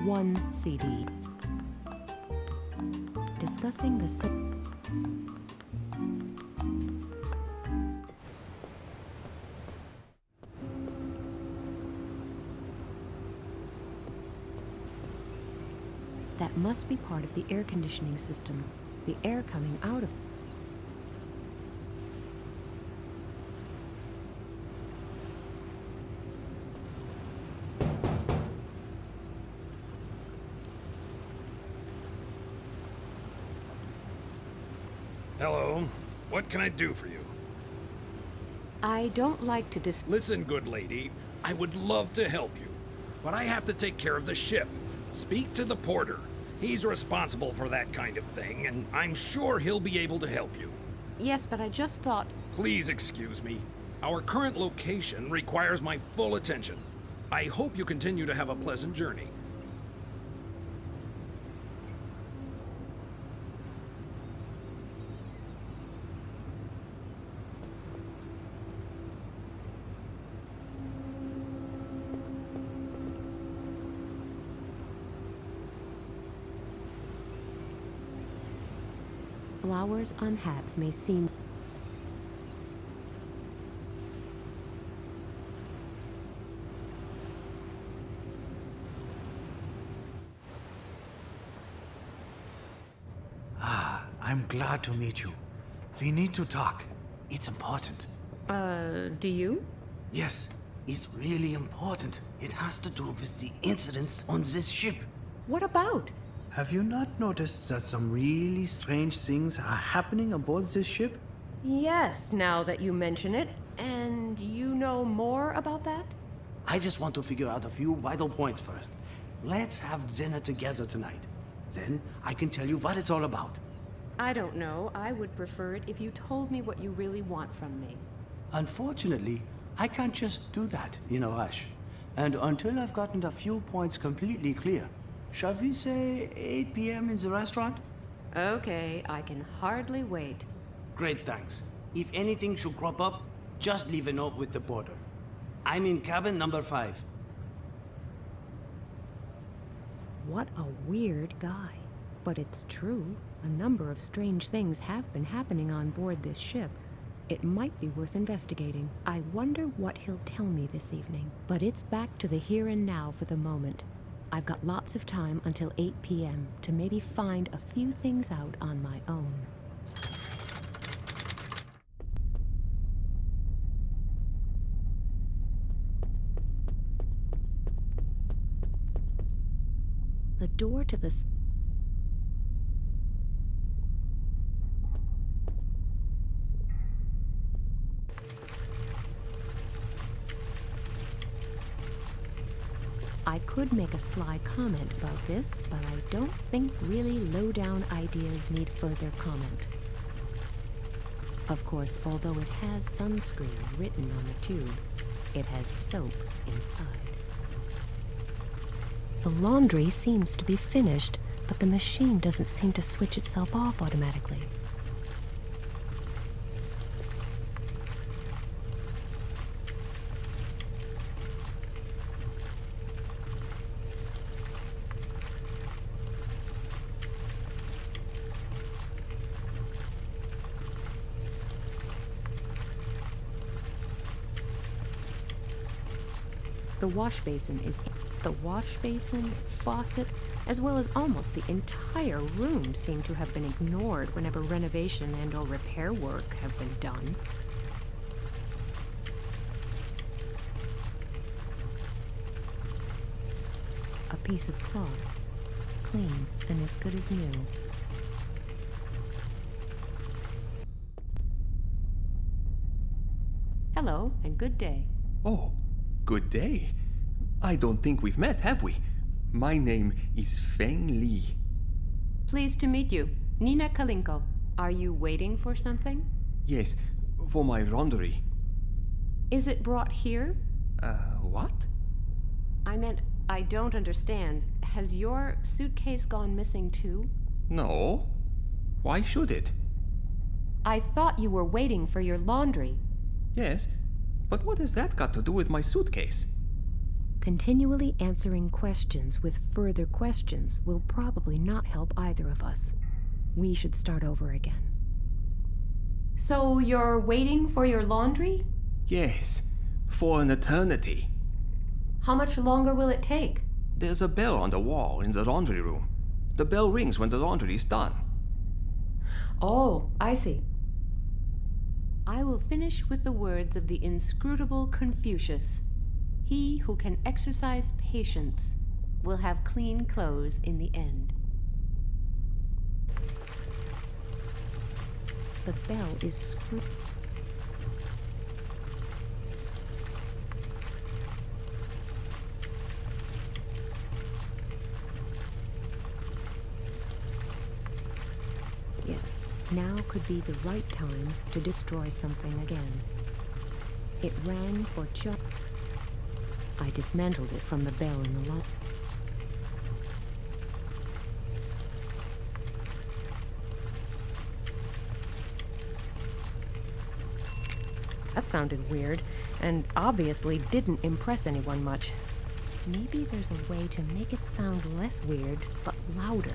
One CD. Discussing the That must be part of the air conditioning system. The air coming out of... Hello. What can I do for you? I don't like to Listen, good lady. I would love to help you, but I have to take care of the ship. Speak to the porter. He's responsible for that kind of thing, and I'm sure he'll be able to help you. Yes, but I just thought... Please excuse me. Our current location requires my full attention. I hope you continue to have a pleasant journey. Flowers on hats may seem... I'm glad to meet you. We need to talk. It's important. Do you? Yes, it's really important. It has to do with the incidents on this ship. What about? Have you not noticed that some really strange things are happening aboard this ship? Yes, now that you mention it. And you know more about that? I just want to figure out a few vital points first. Let's have dinner together tonight. Then I can tell you what it's all about. I don't know. I would prefer it if you told me what you really want from me. Unfortunately, I can't just do that in a rush. And until I've gotten a few points completely clear, shall we say 8 p.m. in the restaurant? Okay, I can hardly wait. Great, thanks. If anything should crop up, just leave a note with the porter. I'm in cabin number 5. What a weird guy. But it's true. A number of strange things have been happening on board this ship. It might be worth investigating. I wonder what he'll tell me this evening. But it's back to the here and now for the moment. I've got lots of time until 8 p.m. to maybe find a few things out on my own. The door to the... I could make a sly comment about this, but I don't think really low-down ideas need further comment. Of course, although it has sunscreen written on the tube, it has soap inside. The laundry seems to be finished, but the machine doesn't seem to switch itself off automatically. The wash basin, faucet, as well as almost the entire room seem to have been ignored whenever renovation and/or repair work have been done. A piece of cloth, clean and as good as new. Hello, and good day. Oh, good day. I don't think we've met, have we? My name is Feng Li. Pleased to meet you. Nina Kalinko. Are you waiting for something? Yes, for my laundry. Is it brought here? What? I meant, I don't understand. Has your suitcase gone missing too? No. Why should it? I thought you were waiting for your laundry. Yes, but what has that got to do with my suitcase? Continually answering questions with further questions will probably not help either of us. We should start over again. So you're waiting for your laundry? Yes, for an eternity. How much longer will it take? There's a bell on the wall in the laundry room. The bell rings when the laundry is done. Oh, I see. I will finish with the words of the inscrutable Confucius. He who can exercise patience will have clean clothes in the end. The bell is screwed. Yes, now could be the right time to destroy something again. It rang for just... I dismantled it from the bell in the lock. That sounded weird, and obviously didn't impress anyone much. Maybe there's a way to make it sound less weird, but louder.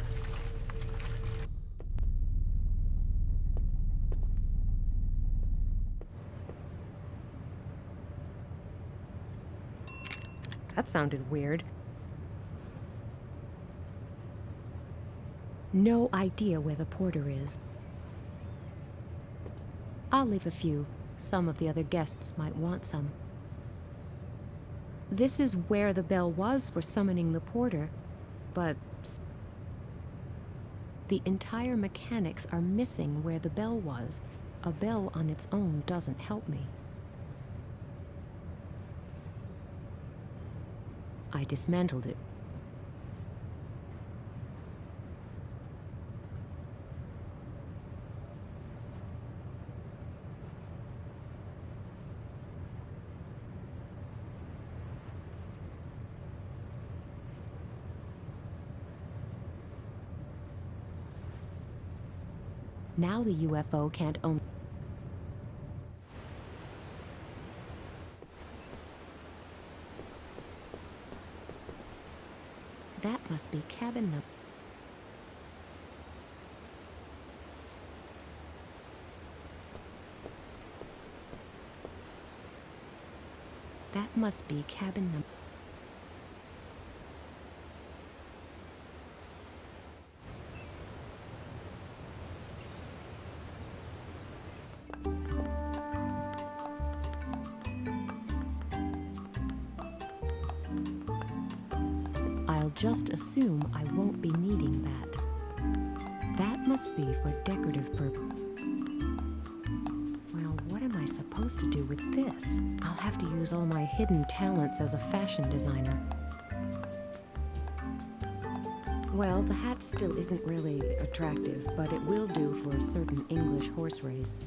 That sounded weird. No idea where the porter is. I'll leave a few. Some of the other guests might want some. This is where the bell was for summoning the porter, but the entire mechanics are missing where the bell was. A bell on its own doesn't help me. I dismantled it. Now the UFO can't own. That must be cabin number. That must be cabin number. I'll just assume I won't be needing that. That must be for decorative purpose. Well, what am I supposed to do with this? I'll have to use all my hidden talents as a fashion designer. Well, the hat still isn't really attractive, but it will do for a certain English horse race.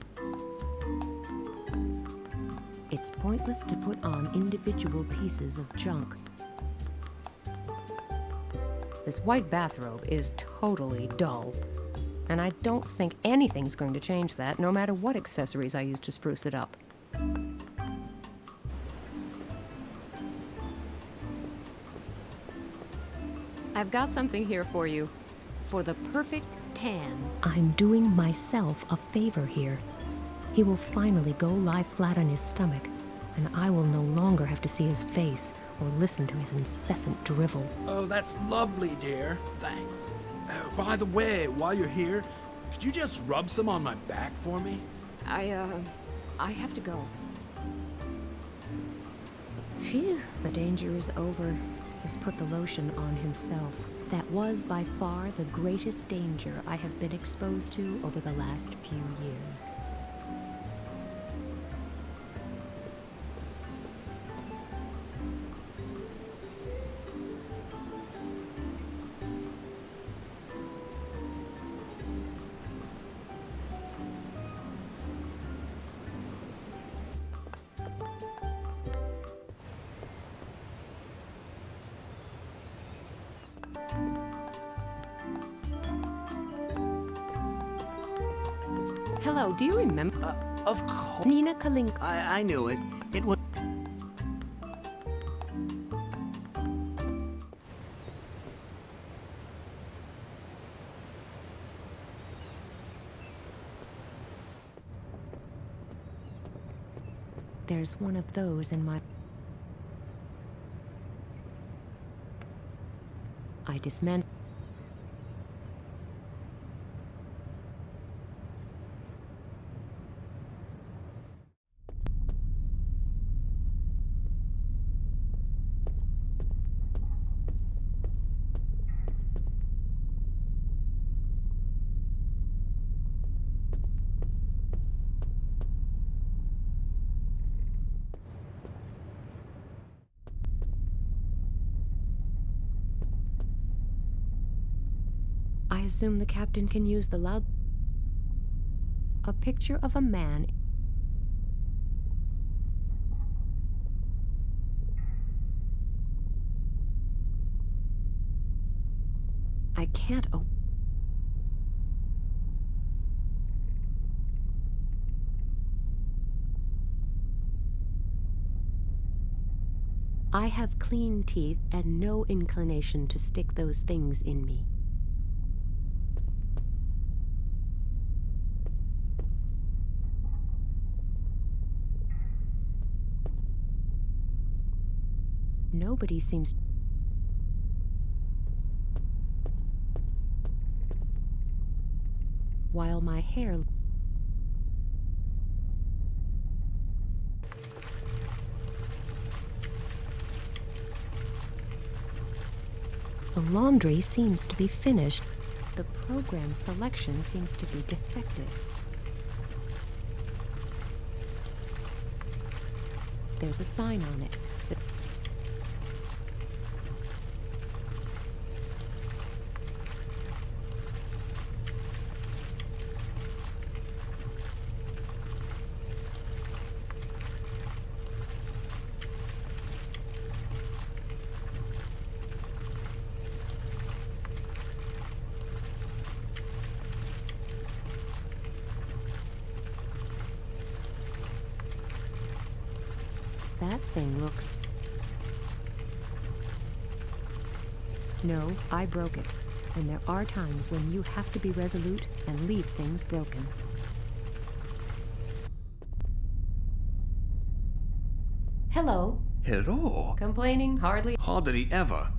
It's pointless to put on individual pieces of junk. This white bathrobe is totally dull, and I don't think anything's going to change that, no matter what accessories I use to spruce it up. I've got something here for you. For the perfect tan. I'm doing myself a favor here. He will finally go lie flat on his stomach, and I will no longer have to see his face or listen to his incessant drivel. Oh, that's lovely, dear. Thanks. Oh, by the way, while you're here, could you just rub some on my back for me? I have to go. Phew, the danger is over. He's put the lotion on himself. That was by far the greatest danger I have been exposed to over the last few years. Hello, do you remember? Of course. Nina Kalinka. I knew it. It was... There's one of those in my... I dismantled... I assume the captain can use the loud... A picture of a man... I can't I have clean teeth and no inclination to stick those things in me. Nobody seems... While my hair... The laundry seems to be finished. The program selection seems to be defective. There's a sign on it. That thing looks... No, I broke it. And there are times when you have to be resolute and leave things broken. Hello. Hello? Complaining hardly. Hardly ever.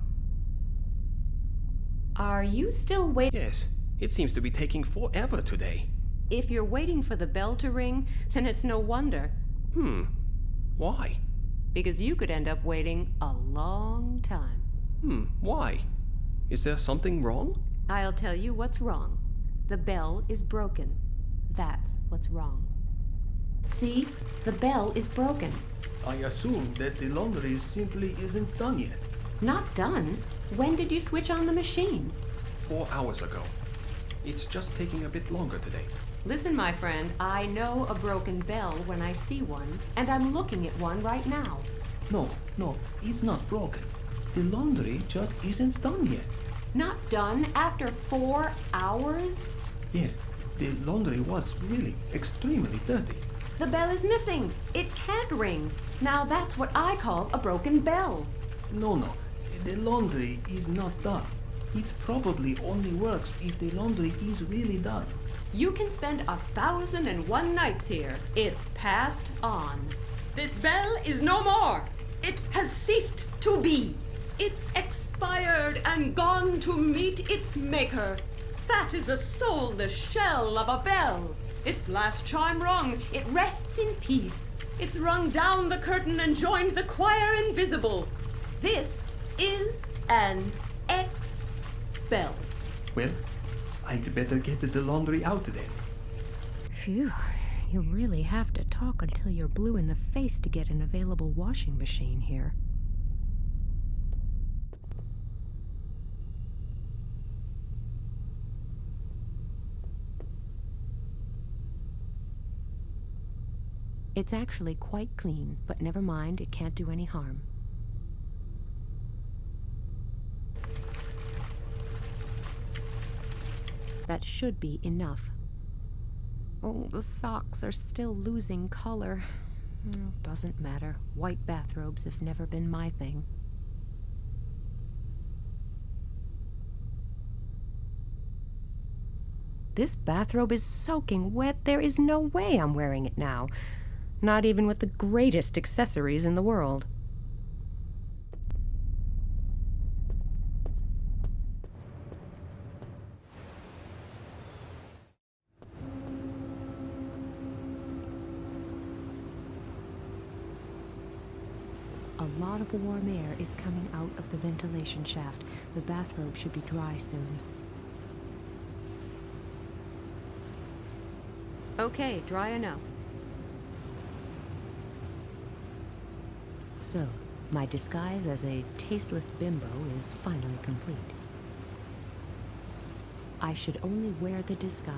Are you still waiting? Yes, it seems to be taking forever today. If you're waiting for the bell to ring, then it's no wonder. Why? Because you could end up waiting a long time. Why? Is there something wrong? I'll tell you what's wrong. The bell is broken. That's what's wrong. See? The bell is broken. I assume that the laundry simply isn't done yet. Not done? When did you switch on the machine? 4 hours ago. It's just taking a bit longer today. Listen, my friend, I know a broken bell when I see one, and I'm looking at one right now. No, it's not broken. The laundry just isn't done yet. Not done after 4 hours? Yes, the laundry was really extremely dirty. The bell is missing. It can't ring. Now that's what I call a broken bell. No, the laundry is not done. It probably only works if the laundry is really done. You can spend 1,001 nights here. It's passed on. This bell is no more. It has ceased to be. It's expired and gone to meet its maker. That is the soulless shell of a bell. Its last chime rung, it rests in peace. It's rung down the curtain and joined the choir invisible. This is an X-bell. Well, I'd better get the laundry out then. Phew, you really have to talk until you're blue in the face to get an available washing machine here. It's actually quite clean, but never mind, it can't do any harm. That should be enough. Oh, the socks are still losing color. Doesn't matter. White bathrobes have never been my thing. This bathrobe is soaking wet. There is no way I'm wearing it now. Not even with the greatest accessories in the world. A lot of warm air is coming out of the ventilation shaft. The bathrobe should be dry soon. Okay, dry enough. So, my disguise as a tasteless bimbo is finally complete. I should only wear the disguise.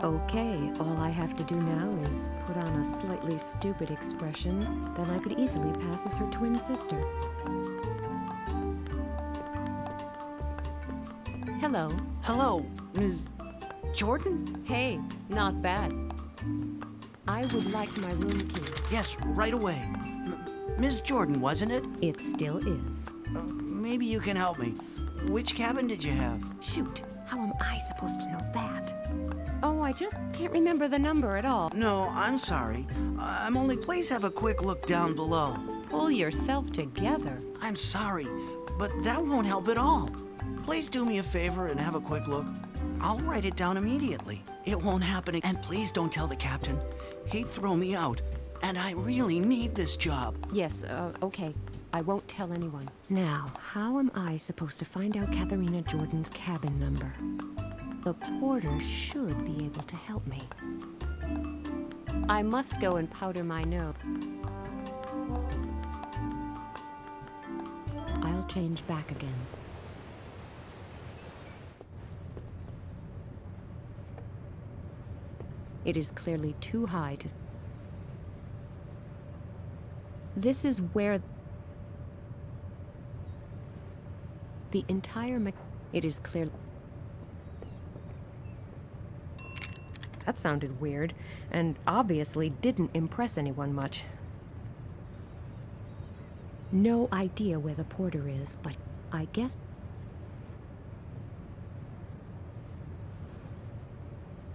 Okay, all I have to do now is put on a slightly stupid expression that I could easily pass as her twin sister. Hello. Hello, Ms. Jordan? Hey, not bad. I would like my room key. Yes, right away. Ms. Jordan, wasn't it? It still is. Maybe you can help me. Which cabin did you have? Shoot, how am I supposed to know that? Oh, I just can't remember the number at all. No, I'm sorry. Please have a quick look down below. Pull yourself together. I'm sorry, but that won't help at all. Please do me a favor and have a quick look. I'll write it down immediately. It won't happen, and please don't tell the captain. He'd throw me out, and I really need this job. Yes, okay. I won't tell anyone. Now, how am I supposed to find out Katharina Jordan's cabin number? The porter should be able to help me. I must go and powder my nose. I'll change back again. It is clearly too high to... This is where... The entire It is clear. That sounded weird, and obviously didn't impress anyone much. No idea where the porter is, but I guess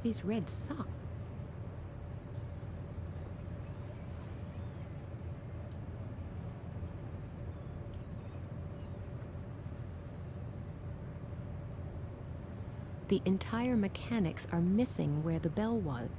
these red socks. The entire mechanics are missing where the bell was.